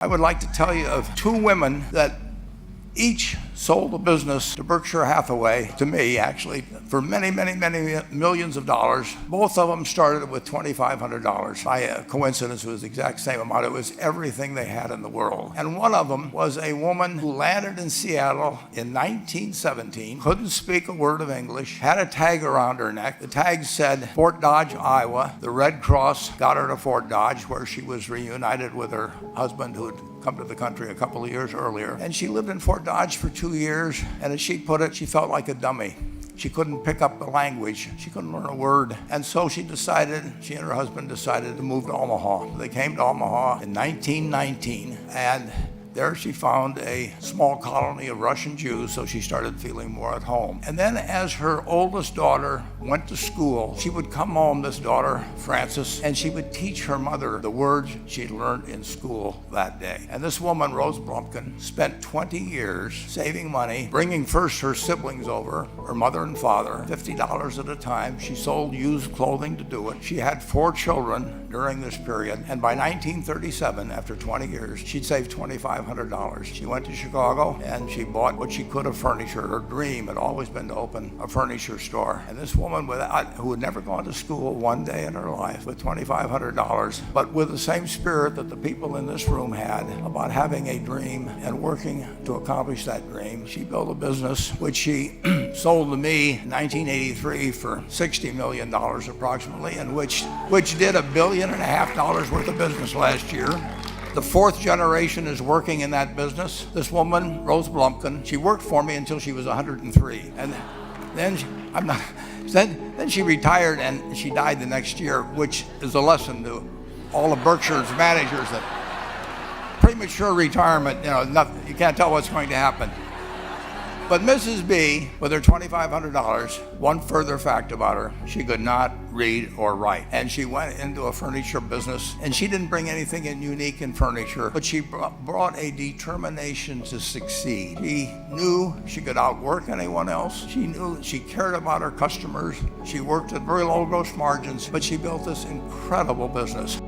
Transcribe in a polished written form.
I would like to tell you of two women that each sold a business to Berkshire Hathaway, to me actually, for many, many, many millions of dollars. Both of them started with $2,500. By a coincidence, it was the exact same amount. It was everything they had in the world. And one of them was a woman who landed in Seattle in 1917, couldn't speak a word of English, had a tag around her neck. The tag said Fort Dodge, Iowa. The Red Cross got her to Fort Dodge, where she was reunited with her husband who had come to the country a couple of years earlier. And she lived in Fort Dodge for 2 years, and as she put it, she felt like a dummy. She couldn't pick up the language. She couldn't learn a word. And so she and her husband decided to move to Omaha. They came to Omaha in 1919, and there she found a small colony of Russian Jews, so she started feeling more at home. And then as her oldest daughter went to school, she would come home, this daughter, Frances, and she would teach her mother the words she'd learned in school that day. And this woman, Rose Blumkin, spent 20 years saving money, bringing first her siblings over, her mother and father, $50 at a time. She sold used clothing to do it. She had 4 children during this period, and by 1937, after 20 years, she'd saved $2,500. She went to Chicago and she bought what she could of furniture. Her dream had always been to open a furniture store. And this woman who had never gone to school one day in her life, with $2,500, but with the same spirit that the people in this room had about having a dream and working to accomplish that dream, she built a business which she sold to me in 1983 for $60 million approximately, and which did $1.5 billion worth of business last year. The 4th generation is working in that business. This woman, Rose Blumkin, she worked for me until she was 103. And then she retired and she died the next year, which is a lesson to all of Berkshire's managers that premature retirement, you can't tell what's going to happen. But Mrs. B, with her $2,500, one further fact about her, she could not read or write. And she went into a furniture business, and she didn't bring anything unique in furniture, but she brought a determination to succeed. She knew she could outwork anyone else. She knew she cared about her customers. She worked at very low gross margins, but she built this incredible business.